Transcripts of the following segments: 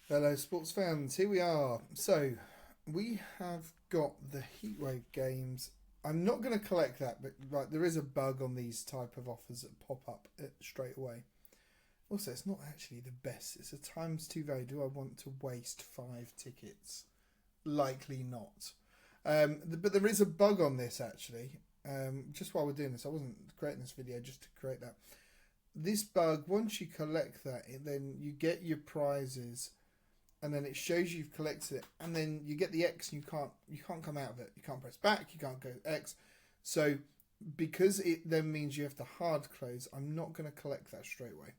Hello, sports fans. Here we are. So, we have got the heatwave games. I'm not going to collect that, but right, there is a bug on these type of offers that pop up straight away. Also, it's not actually the best. It's a times two value. Do I want to waste 5 tickets? Likely not. But there is a bug on this actually. Just while we're doing this, I wasn't creating this video just to create that. This bug, once you collect that, then you get your prizes and then it shows you've collected it, and then you get the X and you can't come out of it. You can't press back, you can't go X. So because it then means you have to hard close, I'm not going to collect that straight away.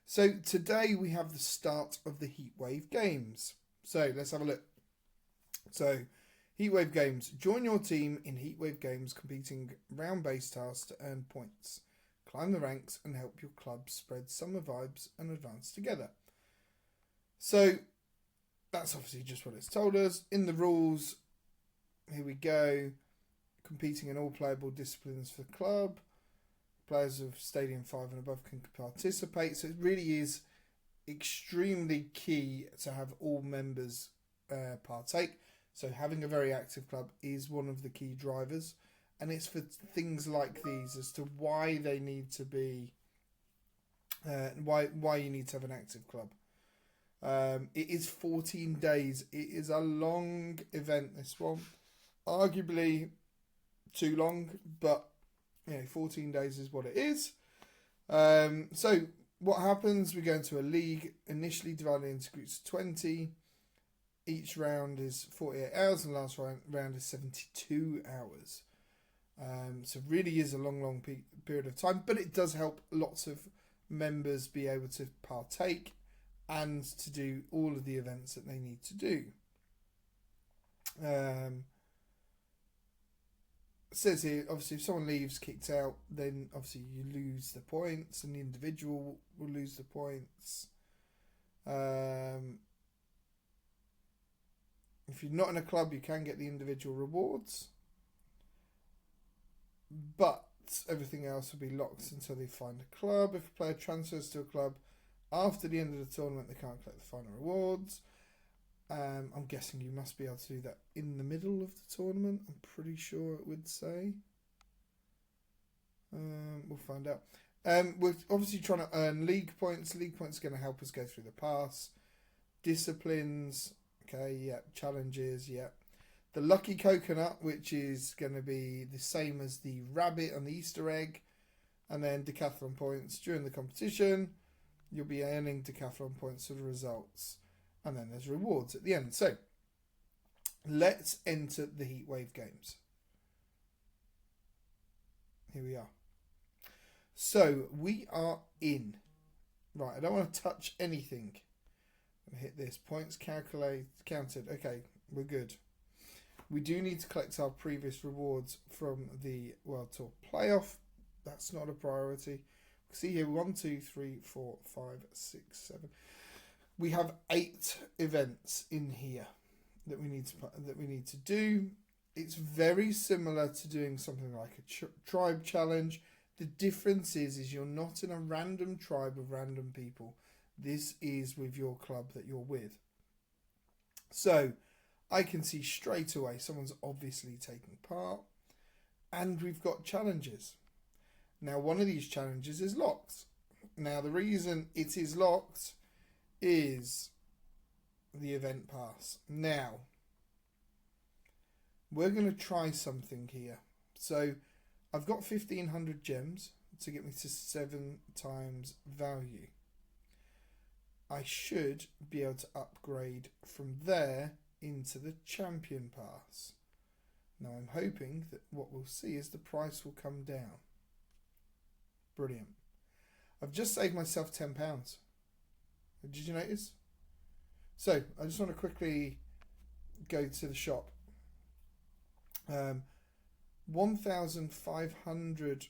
So today we have the start of the Heatwave games. So let's have a look. So Heatwave games. Join your team in Heatwave games competing round-based tasks to earn points. Climb the ranks and help your club spread summer vibes and advance together. So that's obviously just what it's told us. In the rules, here we go. Competing in all playable disciplines for the club. Players of Stadium 5 and above can participate. So it really is extremely key to have all members partake. So having a very active club is one of the key drivers. And it's for things like these as to why they need to be, why you need to have an active club. It is 14 days. It is a long event, this one. Arguably too long, but 14 days is what it is. So what happens? We go into a league, initially divided into groups of 20. Each round is 48 hours, and the last round is 72 hours. So really is a long period of time, but it does help lots of members be able to partake and to do all of the events that they need to do. It says here, obviously, if someone leaves, kicked out, then obviously you lose the points, and the individual will lose the points. If you're not in a club, you can get the individual rewards, but everything else will be locked until they find a club. If a player transfers to a club after the end of the tournament, they can't collect the final rewards. I'm guessing you must be able to do that in the middle of the tournament. I'm pretty sure it would say. We'll find out. We're obviously trying to earn league points. League points are going to help us go through the pass. Disciplines, okay, yeah. Challenges, yeah. The lucky coconut, which is going to be the same as the rabbit and the Easter egg. And then decathlon points during the competition. You'll be earning decathlon points for the results. And then there's rewards at the end. So, let's enter the Heatwave games. Here we are. So, we are in. Right, I don't want to touch anything. I'm going to hit this. Points counted. Okay, we're good. We do need to collect our previous rewards from the World Tour playoff. That's not a priority. See here, 1, 2, 3, 4, 5, 6, 7. We have 8 events in here that we need to do. It's very similar to doing something like a tribe challenge. The difference is you're not in a random tribe of random people. This is with your club that you're with. So I can see straight away someone's obviously taking part, and we've got challenges. Now, one of these challenges is locked. Now, the reason it is locked is the event pass. Now, we're going to try something here. So, I've got 1,500 gems to get me to 7 times value. I should be able to upgrade from there into the champion pass. Now, I'm hoping that what we'll see is the price will come down. Brilliant. I've just saved myself £10. Did you notice? So, I just want to quickly go to the shop. 1,500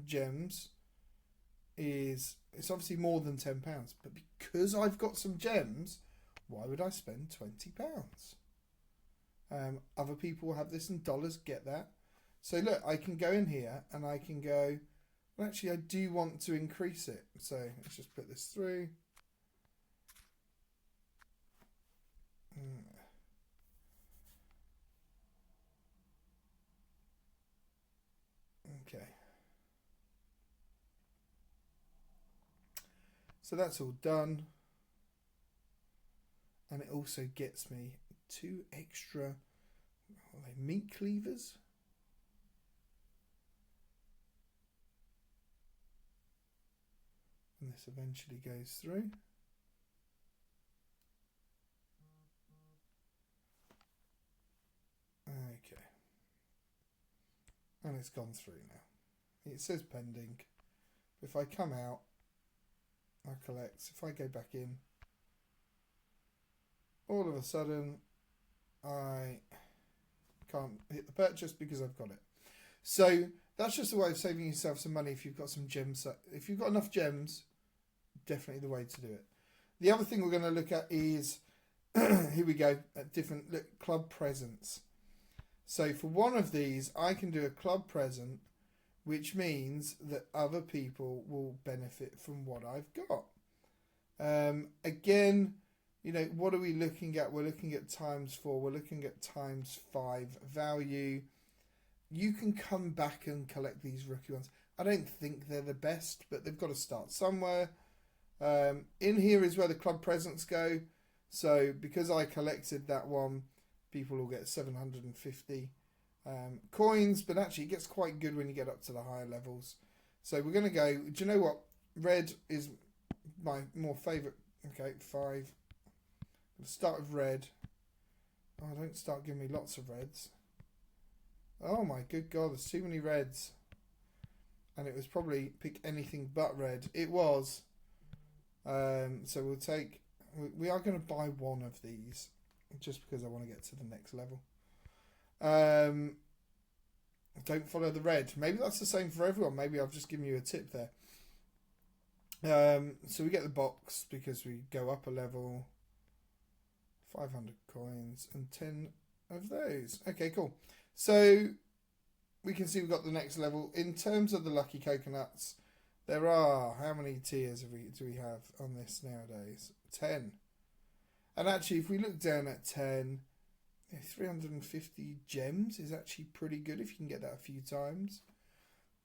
gems it's obviously more than £10, but because I've got some gems, why would I spend £20? Other people have this in dollars, get that. So look, I can go in here and I can go, well, actually I do want to increase it. So let's just put this through. So that's all done. And it also gets me 2 extra meat cleavers. And this eventually goes through. Okay. And it's gone through now. It says pending. If I come out, I collect. If I go back in, all of a sudden, I can't hit the purchase because I've got it. So that's just a way of saving yourself some money if you've got some gems. If you've got enough gems, definitely the way to do it. The other thing we're going to look at is, here we go, at different club presents. So for one of these, I can do a club present, which means that other people will benefit from what I've got. Again, you know, what are we looking at? We're looking at ×4. We're looking at ×5 value. You can come back and collect these rookie ones. I don't think they're the best, but they've got to start somewhere. In here is where the club presents go. So because I collected that one, people will get 750 coins. But actually, it gets quite good when you get up to the higher levels. So we're going to go... Do you know what? Red is my more favourite. Okay, 5. Let's start with red. Oh, don't start giving me lots of reds. Oh my good God, there's too many reds. And it was probably pick anything but red. It was. So we'll take... We are going to buy one of these. Just because I want to get to the next level. Don't follow the red. Maybe that's the same for everyone. Maybe I've just given you a tip there. So we get the box because we go up a level. 500 coins and 10 of those. Okay, cool. So we can see we've got the next level. In terms of the lucky coconuts, there are, how many tiers do we have on this nowadays? 10. And actually, if we look down at 10, 350 gems is actually pretty good if you can get that a few times.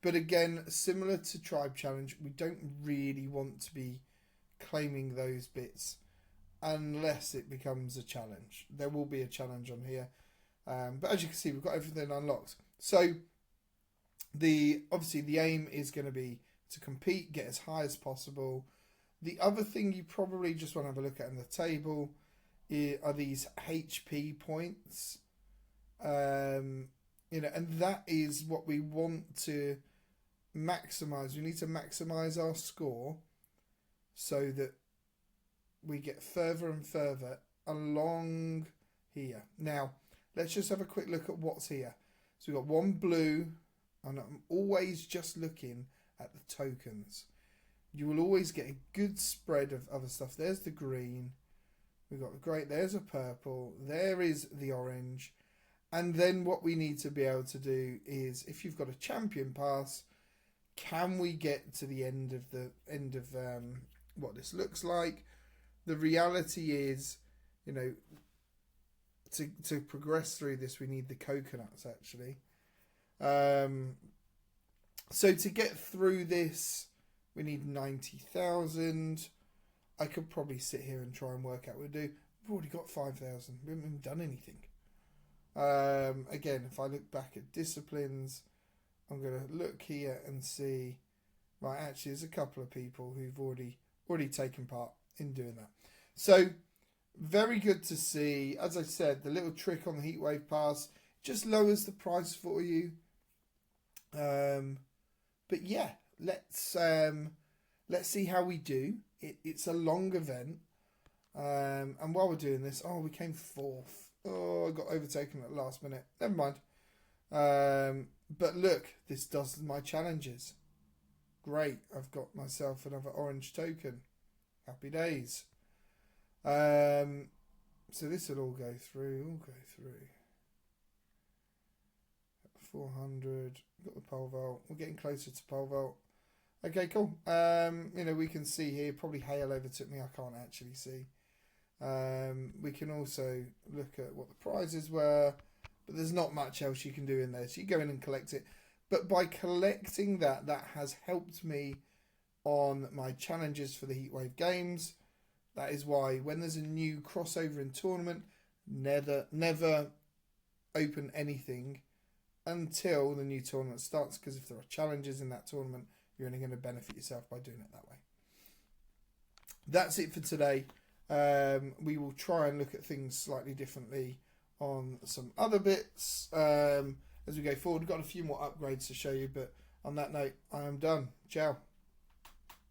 But again, similar to Tribe Challenge, we don't really want to be claiming those bits unless it becomes a challenge. There will be a challenge on here. But as you can see, we've got everything unlocked. So obviously the aim is going to be to compete, get as high as possible. The other thing you probably just want to have a look at in the table are these HP points. You know, and that is what we want to maximize. We need to maximize our score so that we get further and further along here. Now, let's just have a quick look at what's here. So we've got one blue, and I'm always just looking at the tokens. You will always get a good spread of other stuff. There's the green. We've got the great. There's a purple. There is the orange. And then what we need to be able to do is, if you've got a champion pass, can we get to the end of what this looks like? The reality is, you know, to progress through this, we need the coconuts, actually. So to get through this, we need 90,000. I could probably sit here and try and work out what we do. We've already got 5,000. We haven't even done anything. Again, if I look back at disciplines, I'm going to look here and see, right, actually there's a couple of people who've already taken part in doing that. So very good to see. As I said, the little trick on the heatwave pass just lowers the price for you. But yeah, let's see how we do. It's a long event. And while we're doing this, we came 4th. I got overtaken at the last minute. Never mind. But look, this does my challenges. Great, I've got myself another orange token. Happy days. So this will all go through. 400. Got the pole vault. We're getting closer to pole vault. Okay, cool. You know, we can see here. Probably hail overtook me. I can't actually see. We can also look at what the prizes were, but there's not much else you can do in there. So you go in and collect it. But by collecting that has helped me on my challenges for the Heatwave games. That is why when there's a new crossover in tournament, never open anything until the new tournament starts, because if there are challenges in that tournament, you're only going to benefit yourself by doing it that way. That's it for today. We will try and look at things slightly differently on some other bits as we go forward. We've got a few more upgrades to show you, but on that note, I am done. Ciao.